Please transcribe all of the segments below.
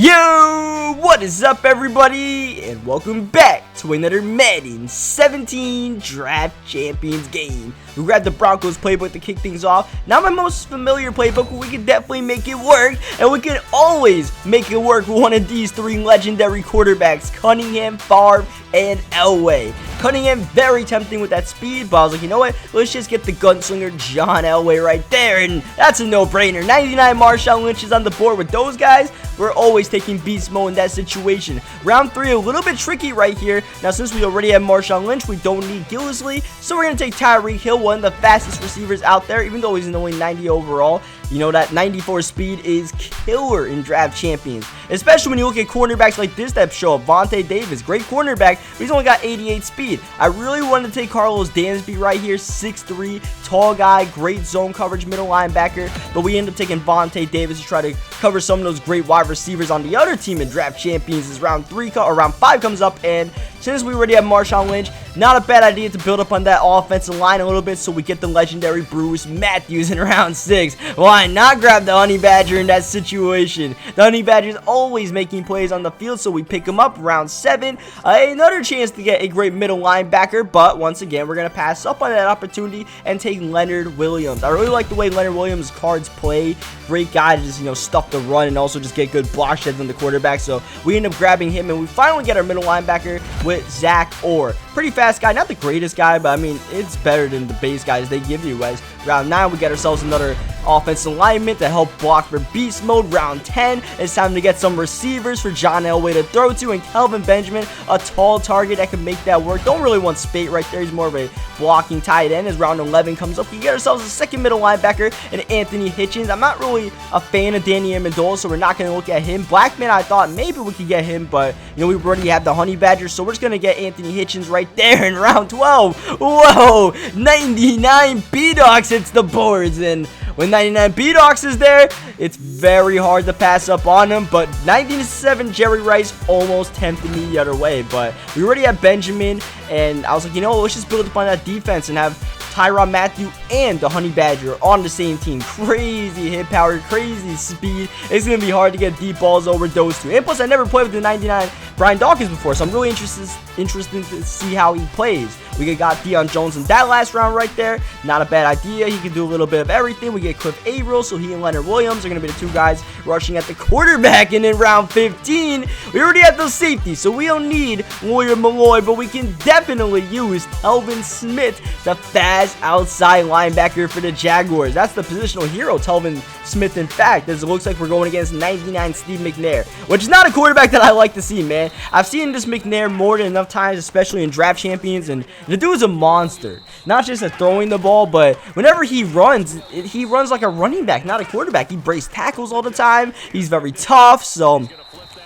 Yo, what is up everybody, and welcome back to another Madden 17 Draft Champions game. We grabbed the Broncos playbook to kick things off. Not my most familiar playbook, but we can definitely make it work, and we can always make it work with one of these three legendary quarterbacks, Cunningham, Favre, and Elway. Cunningham, very tempting with that speed, but I was like, you know what, let's just get the gunslinger John Elway right there, and that's a no-brainer. 99 Marshawn Lynch is on the board with those guys. We're always taking beast mode in that situation. Round 3, a little bit tricky right here. Now, since we already have Marshawn Lynch, we don't need Gillislee, so we're going to take Tyreek Hill, one of the fastest receivers out there, even though he's only 90 overall. You know, that 94 speed is killer in Draft Champions, especially when you look at cornerbacks like this that show up. Vontae Davis, great cornerback, but he's only got 88 speed. I really wanted to take Carlos Dansby right here, 6'3", tall guy, great zone coverage, middle linebacker, but we end up taking Vontae Davis to try to cover some of those great wide receivers on the other team in Draft Champions as round 5 comes up, and since we already have Marshawn Lynch, not a bad idea to build up on that offensive line a little bit so we get the legendary Bruce Matthews in round 6. Why not grab the Honey Badger in that situation? The Honey Badger is always making plays on the field, so we pick him up round 7. Another chance to get a great middle linebacker, but once again, we're going to pass up on that opportunity and take Leonard Williams. I really like the way Leonard Williams' cards play. Great guy to just, stuff the run and also just get good block sheds on the quarterback, so we end up grabbing him, and we finally get our middle linebacker with Zach Orr. Pretty fast guy, not the greatest guy, but I mean, it's better than the base guys they give you guys. Round 9, we get ourselves another offensive alignment to help block for beast mode. Round 10, it's time to get some receivers for John Elway to throw to, and Kelvin Benjamin, a tall target that can make that work. Don't really want Spate right there, he's more of a blocking tight end. As round 11 comes up, we get ourselves a second middle linebacker and Anthony Hitchens. I'm not really a fan of Danny Amendola, so we're not going to look at him. Blackman, I thought maybe we could get him, but we already have the Honey Badger, so we're just going to get Anthony Hitchens right there in round 12. Whoa, 99 B-Docs hits the boards, and when 99 B-Docs is there, it's very hard to pass up on him, but 97 Jerry Rice almost tempted me the other way, but we already have Benjamin, and I was like, let's just build up on that defense and have Tyrann Mathieu and the Honey Badger on the same team. Crazy hit power, crazy speed. It's going to be hard to get deep balls over those two. And plus, I never played with the 99 Brian Dawkins before, so I'm really interested to see how he plays. We got Deion Jones in that last round right there. Not a bad idea. He can do a little bit of everything. We get Cliff Averill, so he and Leonard Williams are going to be the two guys rushing at the quarterback. And in round 15, we already have those safeties, so we don't need William Malloy, but we can definitely use Telvin Smith, the fast outside linebacker for the Jaguars. That's the positional hero, Telvin Smith, in fact, as it looks like we're going against 99 Steve McNair, which is not a quarterback that I like to see, man. I've seen this McNair more than enough times, especially in Draft Champions, and the dude is a monster. Not just at throwing the ball, but whenever he runs like a running back, not a quarterback. He breaks tackles all the time. He's very tough, so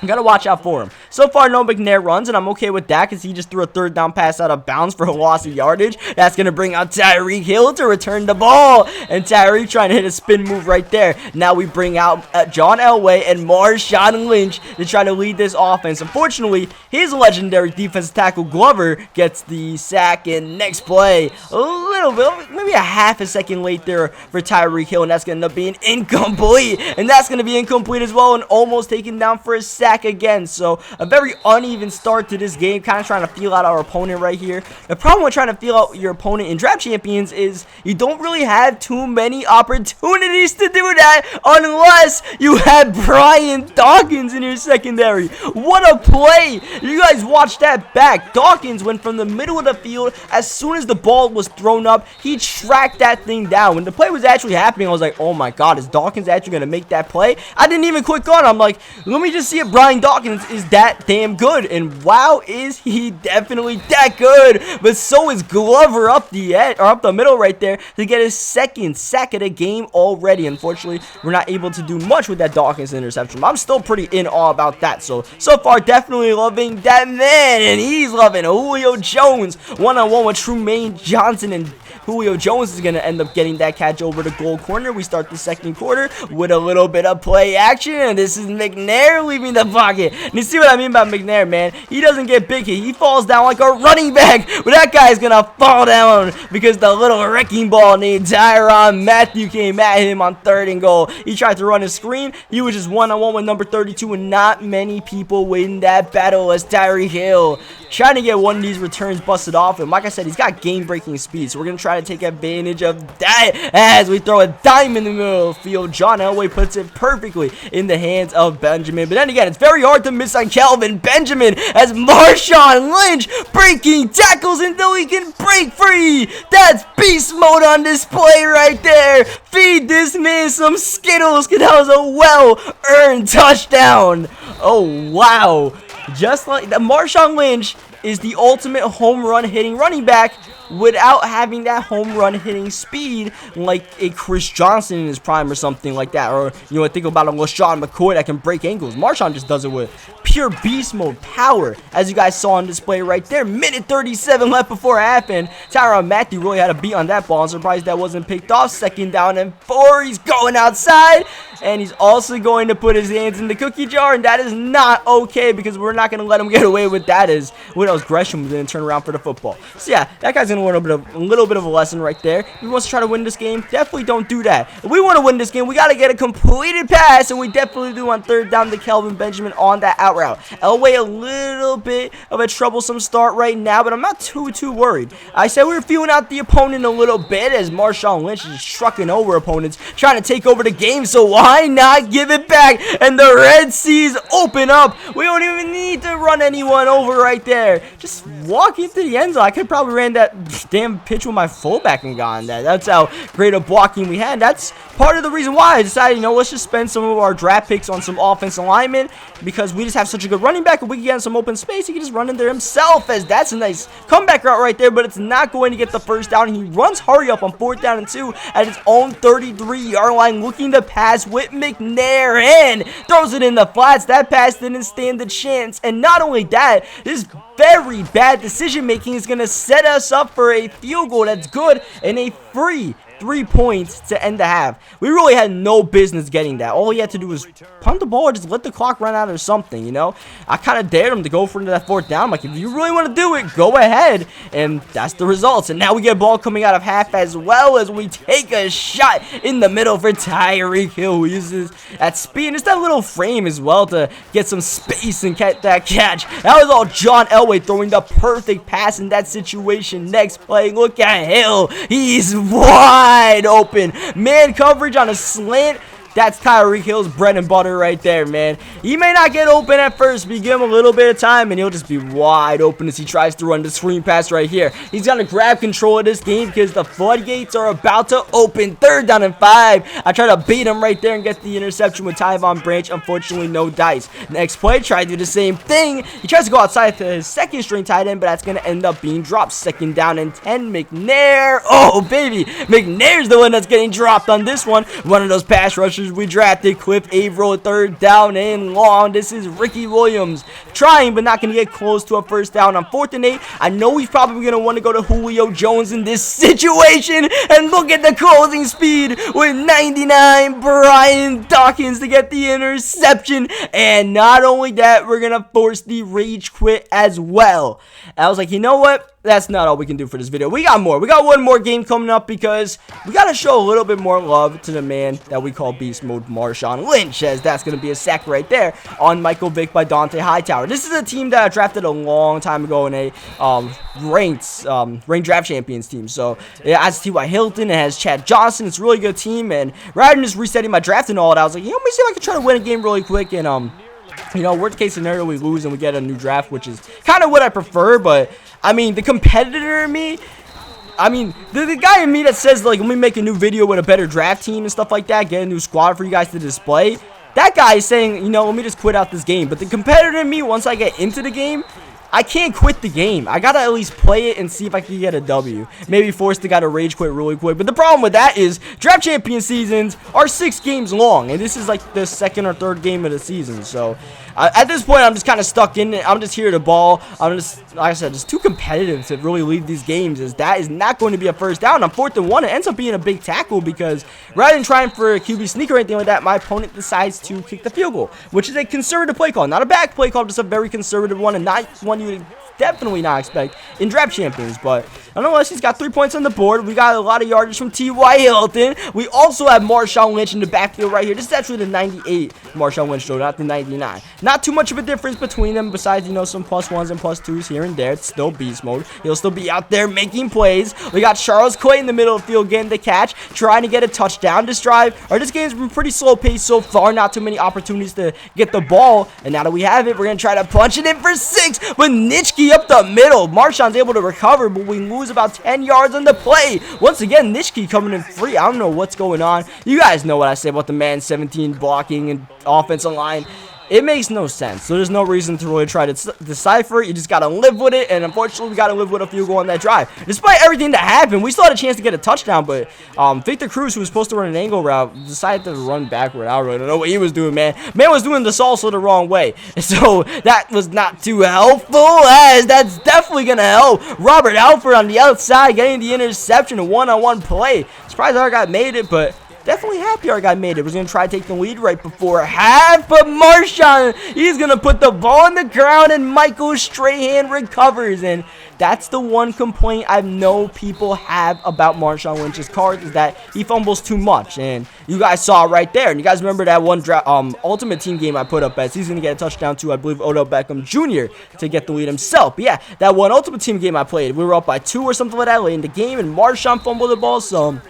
gotta watch out for him. So far, no McNair runs, and I'm okay with that because he just threw a third down pass out of bounds for a loss of yardage. That's gonna bring out Tyreek Hill to return the ball, and Tyreek trying to hit a spin move right there. Now we bring out John Elway and Marshawn Lynch to try to lead this offense. Unfortunately, his legendary defensive tackle Glover gets the sack, and next play, a little bit, maybe a half a second late there for Tyreek Hill, and that's gonna end up being incomplete, and that's gonna be incomplete as well, and almost taken down for a sack again. So a very uneven start to this game, kind of trying to feel out our opponent right here. The problem with trying to feel out your opponent in Draft Champions is you don't really have too many opportunities to do that unless you have Brian Dawkins in your secondary. What a play! You guys watch that back. Dawkins went from the middle of the field. As soon as the ball was thrown up, he tracked that thing down. When the play was actually happening, I was like, oh my god, is Dawkins actually going to make that play? I didn't even click on it. I'm like, let me just see if Brian Dawkins is that damn good, and wow, is he definitely that good. But so is Glover up the edge, or up the middle right there, to get his second sack of the game already. Unfortunately, we're not able to do much with that Dawkins interception, but I'm still pretty in awe about that. So far, definitely loving that man, and he's loving Julio Jones one-on-one with Trumaine Johnson, and Julio Jones is going to end up getting that catch over the goal corner. We start the second quarter with a little bit of play action, and this is McNair leaving the pocket. And you see what I mean by McNair, man? He doesn't get big hit. He falls down like a running back, but that guy's going to fall down because the little wrecking ball named Tyrann Mathieu came at him on 3rd and goal. He tried to run a screen. He was just one-on-one with number 32, and not many people win that battle as Tyreek Hill trying to get one of these returns busted off. And like I said, he's got game-breaking speed, so we're going to try to take advantage of that as we throw a dime in the middle of the field. John Elway puts it perfectly in the hands of Benjamin. But then again, it's very hard to miss on Kelvin Benjamin as Marshawn Lynch breaking tackles until he can break free. That's beast mode on display right there. Feed this man some Skittles because that was a well-earned touchdown. Oh, wow. Just like that, Marshawn Lynch is the ultimate home run hitting running back without having that home run hitting speed like a Chris Johnson in his prime or something like that. Or, you know, think about a LaShawn McCoy that can break ankles. Marshawn just does it with pure beast mode power, as you guys saw on display right there. Minute 37 left before half, and Tyrann Mathieu really had a beat on that ball. I'm surprised that wasn't picked off. 2nd down and 4. He's going outside, and he's also going to put his hands in the cookie jar, and that is not okay because we're not going to let him get away with that, as Widows Gresham was going to turn around for the football. So yeah, that guy's going to learn a little bit of a lesson right there. If he wants to try to win this game, definitely don't do that. If we want to win this game, we got to get a completed pass, and we definitely do on 3rd down to Kelvin Benjamin on that out route. Elway a little bit of a troublesome start right now, but I'm not too worried. I said we were feeling out the opponent a little bit as Marshawn Lynch is trucking over opponents, trying to take over the game, so why not give it back? And the Red Seas open up. We don't even need to run anyone over right there. Just walk into the end zone. I could probably ran that damn pitch with my fullback and gotten that. That's how great of blocking we had. That's part of the reason why I decided, you know, let's just spend some of our draft picks on some offensive linemen, because we just have such a good running back. If we can get in some open space, he can just run in there himself, as that's a nice comeback route right there, but it's not going to get the 1st down. He runs hurry up on 4th down and 2 at his own 33-yard line, looking to pass with McNair, and throws it in the flats. That pass didn't stand a chance, and not only that, this very bad decision making is going to set us up for a field goal that's good and a free 3 points to end the half. We really had no business getting that. All he had to do was punt the ball or just let the clock run out or something, you know. I kind of dared him to go for that 4th down. I'm like, if you really want to do it, go ahead. And that's the results. And now we get a ball coming out of half as well, as we take a shot in the middle for Tyreek Hill, who uses that speed and just that little frame as well to get some space and catch that catch. That was all John Elway throwing the perfect pass in that situation. Next play, look at Hill. He's wide open. Man coverage on a slant. That's Tyreek Hill's bread and butter right there, man. He may not get open at first, but you give him a little bit of time, and he'll just be wide open as he tries to run the screen pass right here. He's going to grab control of this game because the floodgates are about to open. 3rd down and 5. I try to beat him right there and get the interception with Tyvon Branch. Unfortunately, no dice. Next play, try to do the same thing. He tries to go outside to his 2nd string tight end, but that's going to end up being dropped. 2nd down and 10. McNair. Oh, baby. McNair's the one that's getting dropped on this one. One of those pass rushers we drafted. Cliff Averill, 3rd down and long. This is Ricky Williams trying, but not going to get close to a 1st down on 4th and 8. I know he's probably going to want to go to Julio Jones in this situation, and look at the closing speed with 99, Brian Dawkins to get the interception. And not only that, we're going to force the rage quit as well. I was like, you know what? That's not all we can do for this video. We got more. We got one more game coming up because we got to show a little bit more love to the man that we call Beast Mode, Marshawn Lynch, as that's going to be a sack right there on Michael Vick by Dante Hightower. This is a team that I drafted a long time ago in a ranked draft champions team. So it has T.Y. Hilton, it has Chad Johnson. It's a really good team, and rather than just resetting my draft and all that, I was like, you know, let me see if I can try to win a game really quick, and you know, worst case scenario, we lose and we get a new draft, which is kind of what I prefer. But I mean, the competitor in me, I mean, the guy in me that says, like, let me make a new video with a better draft team and stuff like that, get a new squad for you guys to display, that guy is saying, you know, let me just quit out this game. But the competitor in me, once I get into the game, I can't quit the game. I gotta at least play it and see if I can get a W. Maybe force the guy to rage quit really quick. But the problem with that is draft champion seasons are 6 games long, and this is like the 2nd or 3rd game of the season. So At this point, I'm just kind of stuck in it. I'm just here to ball. I'm just, like I said, just too competitive to really leave these games, as that is not going to be a first down. On 4th and 1, it ends up being a big tackle, because rather than trying for a QB sneak or anything like that, my opponent decides to kick the field goal, which is a conservative play call. Not a bad play call, just a very conservative one, and not one you would definitely not expect in draft champions. But nonetheless, he's got 3 points on the board. We got a lot of yardage from T.Y. Hilton. We also have Marshawn Lynch in the backfield right here. This is actually the 98 Marshawn Lynch, though, not the 99. Not too much of a difference between them, besides, you know, some +1s and +2s here and there. It's still beast mode. He'll still be out there making plays. We got Charles Clay in the middle of the field getting the catch, trying to get a touchdown. This drive, or this game's been pretty slow paced so far. Not too many opportunities to get the ball. And now that we have it, we're going to try to punch it in for 6. But Nitschke up the middle. Marshawn's able to recover, but we lose about 10 yards on the play. Once again, Nitschke coming in free. I don't know what's going on. You guys know what I say about the man 17 blocking and offensive line. It makes no sense. So there's no reason to really try to decipher it. You just got to live with it. And unfortunately, we got to live with a field goal on that drive. Despite everything that happened, we still had a chance to get a touchdown. But Victor Cruz, who was supposed to run an angle route, decided to run backward. I really don't know what he was doing, man. Man was doing the salsa the wrong way. So that was not too helpful, as that's definitely going to help Robert Alford on the outside getting the interception, a one-on-one play. Surprised our guy made it, but definitely happy our guy made it. Was going to try to take the lead right before half, but Marshawn, he's going to put the ball on the ground, and Michael Strahan recovers. And that's the one complaint I know people have about Marshawn Lynch's cards, is that he fumbles too much. And you guys saw it right there. And you guys remember that one Ultimate Team game I put up as he's going to get a touchdown to, I believe, Odell Beckham Jr. to get the lead himself. But yeah, that one Ultimate Team game I played, we were up by 2 or something like that late in the game, and Marshawn fumbled the ball. So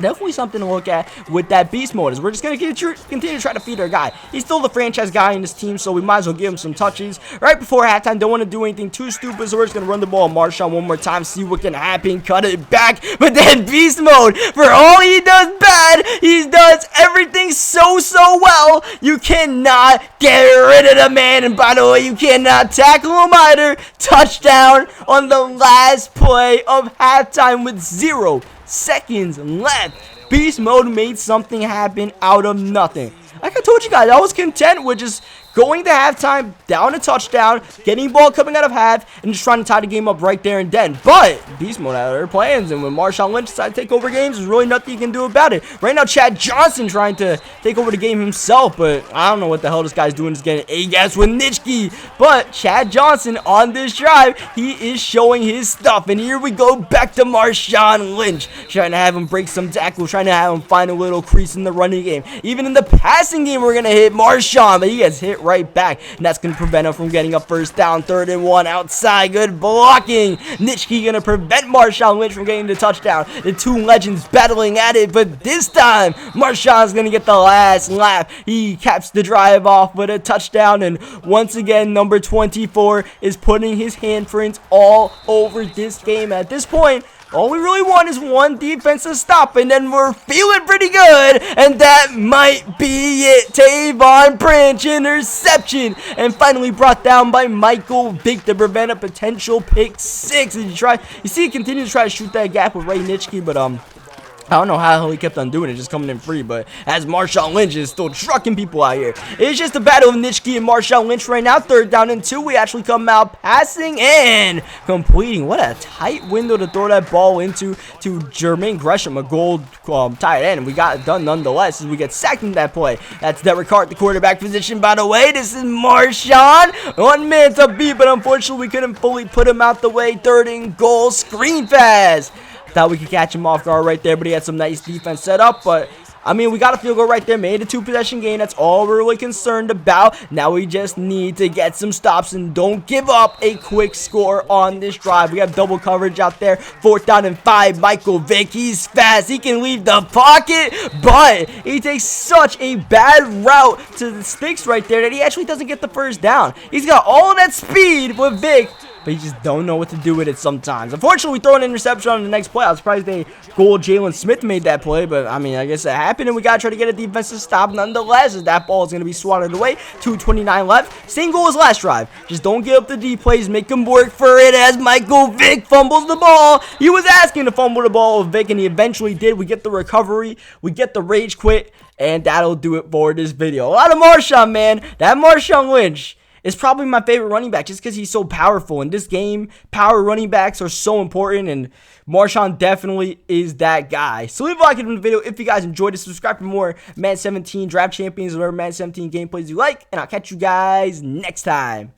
definitely something to look at with that beast mode, is we're just going to continue to try to feed our guy. He's still the franchise guy in this team, so we might as well give him some touches right before halftime. Don't want to do anything too stupid, so we're just going to run the ball on Marshawn one more time, see what can happen, cut it back. But then beast mode, for all he does bad, he does everything so well. You cannot get rid of the man, and by the way, you cannot tackle him either. Touchdown on the last play of halftime with 0 seconds left. Beast mode made something happen out of nothing. Like I told you guys, I was content with just going to halftime, down a touchdown, getting ball coming out of half, and just trying to tie the game up right there and then. But beast mode had other plans, and when Marshawn Lynch decided to take over games, there's really nothing you can do about it. Right now, Chad Johnson trying to take over the game himself, but I don't know what the hell this guy's doing. He's getting a gas with Nitschke. But Chad Johnson on this drive, he is showing his stuff. And here we go back to Marshawn Lynch, trying to have him break some tackles, trying to have him find a little crease in the running game. Even in the passing game, we're going to hit Marshawn, but he gets hit right back, and that's going to prevent him from getting a first down. 3rd and 1 outside. Good blocking. Nitschke going to prevent Marshawn Lynch from getting the touchdown. The two legends battling at it, but this time Marshawn's going to get the last laugh. He caps the drive off with a touchdown, and once again, number 24 is putting his handprints all over this game. At this point, all we really want is one defensive stop, and then we're feeling pretty good, and that might be it. Tavon Branch interception, and finally brought down by Michael Vick to prevent a potential pick 6. And you see he continues to try to shoot that gap with Ray Nitschke, but I don't know how he kept on doing it, just coming in free. But as Marshawn Lynch is still trucking people out here, it's just a battle of Nitschke and Marshawn Lynch right now. 3rd down and 2. We actually come out passing and completing. What a tight window to throw that ball into to Jermaine Gresham, a gold tight end. And we got it done nonetheless as we get sacked in that play. That's Derek Hart, the quarterback position, by the way. This is Marshawn. 1 minute to beat, but unfortunately we couldn't fully put him out the way. 3rd and goal. Screen pass. Thought we could catch him off guard right there, but he had some nice defense set up. But I mean, we got a field goal right there, made a 2-possession game. That's all we're really concerned about. Now we just need to get some stops and don't give up a quick score on this drive. We have double coverage out there. 4th down and 5. Michael Vick, he's fast. He can leave the pocket, but he takes such a bad route to the sticks right there that he actually doesn't get the first down. He's got all of that speed with Vick, but you just don't know what to do with it sometimes. Unfortunately, we throw an interception on the next play. I was surprised Jalen Smith made that play, but I mean, I guess it happened, and we got to try to get a defensive stop nonetheless, as that ball is going to be swatted away. 2:29 left. Same goal as last drive. Just don't give up the D plays. Make them work for it as Michael Vick fumbles the ball. He was asking to fumble the ball with Vick, and he eventually did. We get the recovery. We get the rage quit, and that'll do it for this video. A lot of Marshawn, man. That Marshawn Lynch is probably my favorite running back just because he's so powerful. In this game, power running backs are so important, and Marshawn definitely is that guy. So leave a like in the video if you guys enjoyed it. Subscribe for more Madden 17 Draft Champions or Madden 17 gameplays you like, and I'll catch you guys next time.